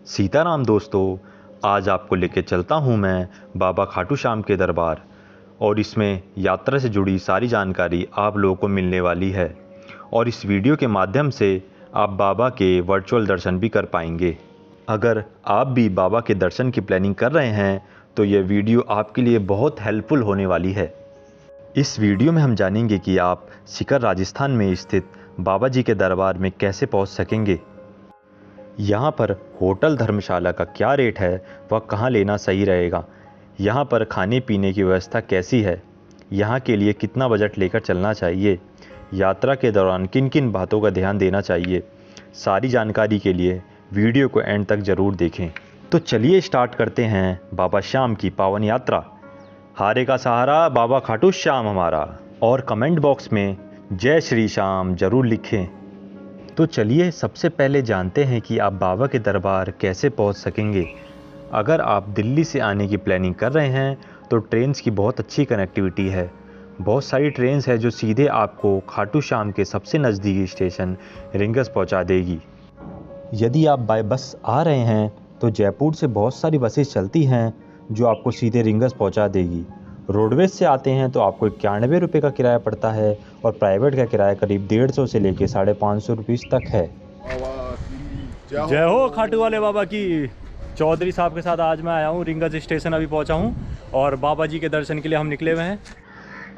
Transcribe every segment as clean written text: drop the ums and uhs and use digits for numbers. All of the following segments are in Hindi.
सीताराम दोस्तों, आज आपको लेके चलता हूँ मैं बाबा खाटू श्याम के दरबार और इसमें यात्रा से जुड़ी सारी जानकारी आप लोगों को मिलने वाली है और इस वीडियो के माध्यम से आप बाबा के वर्चुअल दर्शन भी कर पाएंगे। अगर आप भी बाबा के दर्शन की प्लानिंग कर रहे हैं तो यह वीडियो आपके लिए बहुत हेल्पफुल होने वाली है। इस वीडियो में हम जानेंगे कि आप सीकर राजस्थान में स्थित बाबा जी के दरबार में कैसे पहुंच सकेंगे, यहाँ पर होटल धर्मशाला का क्या रेट है, वह कहाँ लेना सही रहेगा, यहाँ पर खाने पीने की व्यवस्था कैसी है, यहाँ के लिए कितना बजट लेकर चलना चाहिए, यात्रा के दौरान किन किन बातों का ध्यान देना चाहिए। सारी जानकारी के लिए वीडियो को एंड तक ज़रूर देखें। तो चलिए स्टार्ट करते हैं बाबा श्याम की पावन यात्रा। हारे का सहारा बाबा खाटू श्याम हमारा, और कमेंट बॉक्स में जय श्री श्याम ज़रूर लिखें। तो चलिए सबसे पहले जानते हैं कि आप बाबा के दरबार कैसे पहुंच सकेंगे। अगर आप दिल्ली से आने की प्लानिंग कर रहे हैं तो ट्रेन्स की बहुत अच्छी कनेक्टिविटी है। बहुत सारी ट्रेन्स है जो सीधे आपको खाटू श्याम के सबसे नज़दीकी स्टेशन रिंगस पहुंचा देगी। यदि आप बाय बस आ रहे हैं तो जयपुर से बहुत सारी बसेस चलती हैं जो आपको सीधे रिंगस पहुंचा देगी। रोडवेज से आते हैं तो आपको 91 रुपये का किराया पड़ता है और प्राइवेट का किराया करीब 150 से लेके 550 रुपीज़ तक है। जय हो खाटू वाले बाबा की। चौधरी साहब के साथ आज मैं आया हूँ, रिंगस स्टेशन अभी पहुँचा हूँ और बाबा जी के दर्शन के लिए हम निकले हुए हैं।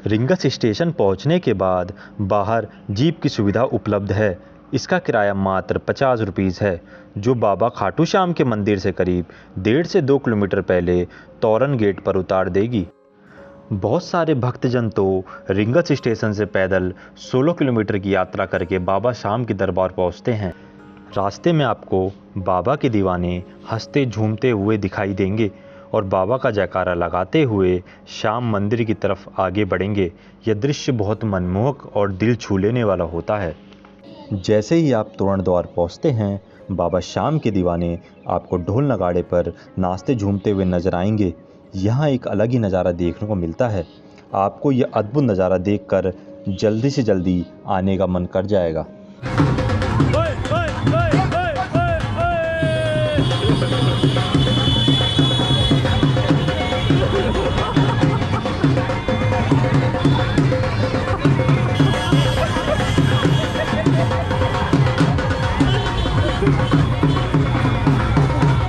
रिंगस स्टेशन पहुँचने के बाद बाहर जीप की सुविधा उपलब्ध है। इसका किराया मात्र 50 रुपीज़ है, जो बाबा खाटू श्याम के मंदिर से करीब 1.5 से 2 किलोमीटर पहले तोरण गेट पर उतार देगी। बहुत सारे भक्तजन तो रिंगस स्टेशन से पैदल 16 किलोमीटर की यात्रा करके बाबा श्याम के दरबार पहुंचते हैं। रास्ते में आपको बाबा के दीवाने हंसते झूमते हुए दिखाई देंगे और बाबा का जयकारा लगाते हुए श्याम मंदिर की तरफ आगे बढ़ेंगे। यह दृश्य बहुत मनमोहक और दिल छू लेने वाला होता है। जैसे ही आप तोरण द्वार पहुँचते हैं, बाबा श्याम के दीवाने आपको ढोल नगाड़े पर नाचते झूमते हुए नजर आएंगे। यहाँ एक अलग ही नज़ारा देखने को मिलता है। आपको यह अद्भुत नज़ारा देखकर जल्दी से जल्दी आने का मन कर जाएगा।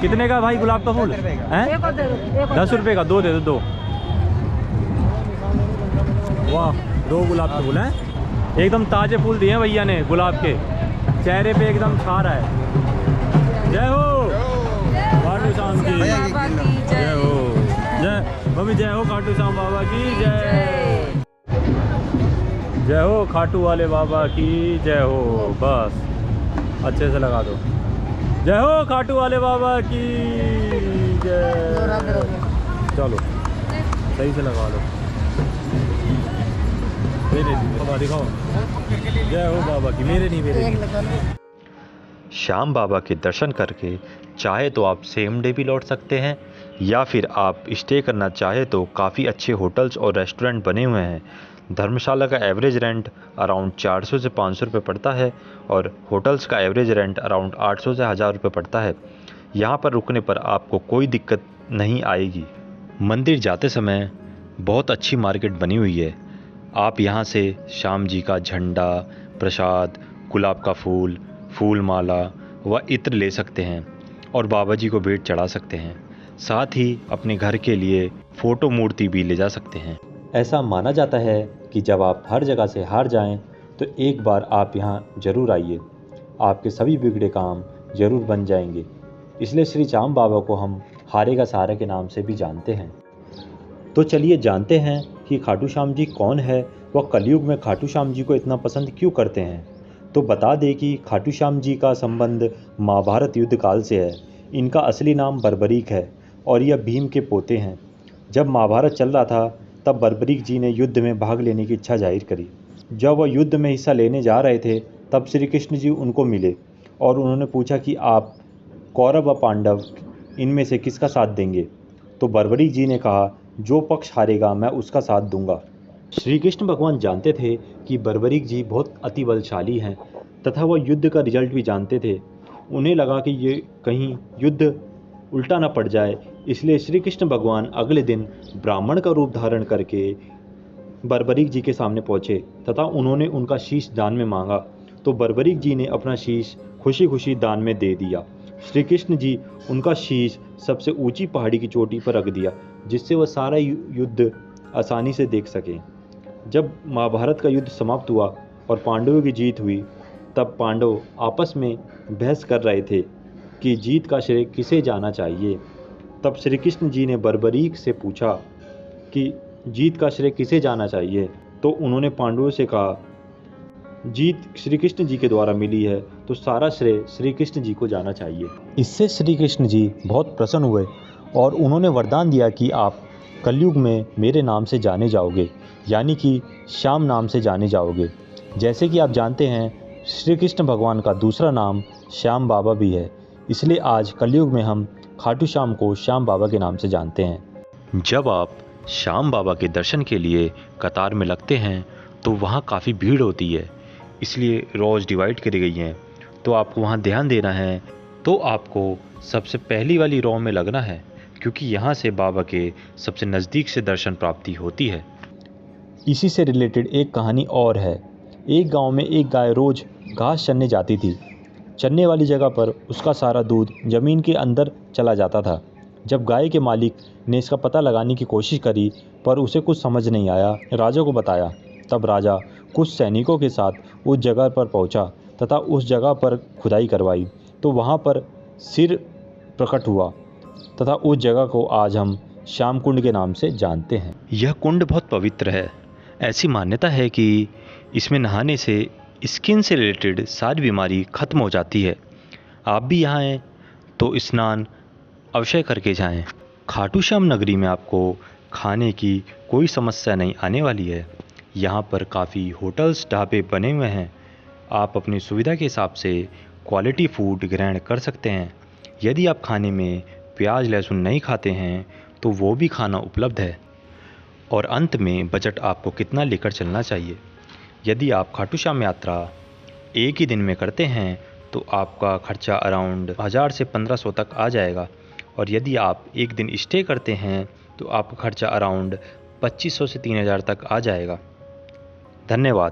कितने का भाई गुलाब का फूल है? 10 रुपये का, 2 दे दो। वाह, 2 गुलाब के फूल हैं। एकदम ताजे फूल दिए हैं भैया ने गुलाब के, चेहरे पे एकदम छा रहा है। जय हो खाटू श्याम की जय हो। जय मम्मी, जय हो खाटू श्याम बाबा की जय। जय हो खाटू वाले बाबा की जय हो। बस अच्छे से लगा दो। जय हो खाटू वाले बाबा की जय। चलो सही से लगा लो। मेरे नहीं बाबा दिखाओ। जय हो बाबा की, मेरे नहीं। श्याम बाबा के दर्शन करके चाहे तो आप सेम डे भी लौट सकते हैं या फिर आप स्टे करना चाहे तो काफ़ी अच्छे होटल्स और रेस्टोरेंट बने हुए हैं। धर्मशाला का एवरेज रेंट अराउंड 400 से 500 रुपये पड़ता है और होटल्स का एवरेज रेंट अराउंड 800 से 1000 रुपये पड़ता है। यहाँ पर रुकने पर आपको कोई दिक्कत नहीं आएगी। मंदिर जाते समय बहुत अच्छी मार्केट बनी हुई है। आप यहाँ से श्याम जी का झंडा, प्रसाद, गुलाब का फूल, फूल माला व इत्र ले सकते हैं और बाबा जी को भेंट चढ़ा सकते हैं। साथ ही अपने घर के लिए फ़ोटो मूर्ति भी ले जा सकते हैं। ऐसा माना जाता है कि जब आप हर जगह से हार जाएं तो एक बार आप यहाँ ज़रूर आइए, आपके सभी बिगड़े काम ज़रूर बन जाएंगे। इसलिए श्री श्याम बाबा को हम हारे का सहारा के नाम से भी जानते हैं। तो चलिए जानते हैं कि खाटू श्याम जी कौन है, वह कलयुग में खाटू श्याम जी को इतना पसंद क्यों करते हैं। तो बता दें कि खाटू श्याम जी का संबंध महाभारत युद्ध काल से है। इनका असली नाम बर्बरीक है और यह भीम के पोते हैं। जब महाभारत चल रहा था तब बर्बरीक जी ने युद्ध में भाग लेने की इच्छा जाहिर करी। जब वह युद्ध में हिस्सा लेने जा रहे थे तब श्री कृष्ण जी उनको मिले और उन्होंने पूछा कि आप कौरव व पांडव इनमें से किसका साथ देंगे। तो बर्बरीक जी ने कहा, जो पक्ष हारेगा मैं उसका साथ दूंगा। श्री कृष्ण भगवान जानते थे कि बर्बरीक जी बहुत अति बलशाली हैं तथा वह युद्ध का रिजल्ट भी जानते थे। उन्हें लगा कि ये कहीं युद्ध उल्टा न पड़ जाए, इसलिए श्री कृष्ण भगवान अगले दिन ब्राह्मण का रूप धारण करके बर्बरीक जी के सामने पहुँचे तथा उन्होंने उनका शीश दान में मांगा, तो बर्बरीक जी ने अपना शीश खुशी खुशी दान में दे दिया। श्री कृष्ण जी उनका शीश सबसे ऊंची पहाड़ी की चोटी पर रख दिया, जिससे वह सारा युद्ध आसानी से देख सकें। जब महाभारत का युद्ध समाप्त हुआ और पांडवों की जीत हुई, तब पांडव आपस में बहस कर रहे थे कि जीत का श्रेय किसे जाना चाहिए। तब श्री कृष्ण जी ने बर्बरीक से पूछा कि जीत का श्रेय किसे जाना चाहिए, तो उन्होंने पांडवों से कहा, जीत श्री कृष्ण जी के द्वारा मिली है तो सारा श्रेय श्री कृष्ण जी को जाना चाहिए। इससे श्री कृष्ण जी बहुत प्रसन्न हुए और उन्होंने वरदान दिया कि आप कलयुग में मेरे नाम से जाने जाओगे, यानी कि श्याम नाम से जाने जाओगे। जैसे कि आप जानते हैं, श्री कृष्ण भगवान का दूसरा नाम श्याम बाबा भी है, इसलिए आज कलयुग में हम खाटू श्याम को श्याम बाबा के नाम से जानते हैं। जब आप श्याम बाबा के दर्शन के लिए कतार में लगते हैं तो वहाँ काफ़ी भीड़ होती है, इसलिए रोज़ डिवाइड करी गई हैं, तो आपको वहाँ ध्यान देना है। तो आपको सबसे पहली वाली रो में लगना है, क्योंकि यहाँ से बाबा के सबसे नज़दीक से दर्शन प्राप्ति होती है। इसी से रिलेटेड एक कहानी और है। एक गांव में एक गाय रोज़ घास चरने जाती थी। चरने वाली जगह पर उसका सारा दूध ज़मीन के अंदर चला जाता था। जब गाय के मालिक ने इसका पता लगाने की कोशिश करी, पर उसे कुछ समझ नहीं आया, राजा को बताया। तब राजा कुछ सैनिकों के साथ उस जगह पर पहुंचा तथा उस जगह पर खुदाई करवाई, तो वहां पर सिर प्रकट हुआ तथा उस जगह को आज हम श्याम कुंड के नाम से जानते हैं। यह कुंड बहुत पवित्र है। ऐसी मान्यता है कि इसमें नहाने से स्किन से रिलेटेड सारी बीमारी खत्म हो जाती है। आप भी यहाँ आएँ तो स्नान अवश्य करके जाएं। खाटू श्याम नगरी में आपको खाने की कोई समस्या नहीं आने वाली है। यहाँ पर काफ़ी होटल्स ढाबे बने हुए हैं। आप अपनी सुविधा के हिसाब से क्वालिटी फूड ग्रहण कर सकते हैं। यदि आप खाने में प्याज लहसुन नहीं खाते हैं तो वो भी खाना उपलब्ध है। और अंत में बजट आपको कितना लेकर चलना चाहिए। यदि आप खाटू श्याम यात्रा एक ही दिन में करते हैं तो आपका खर्चा अराउंड 1000 से 1500 तक आ जाएगा, और यदि आप एक दिन स्टे करते हैं तो आपका खर्चा अराउंड 2500 से 3000 तक आ जाएगा। धन्यवाद।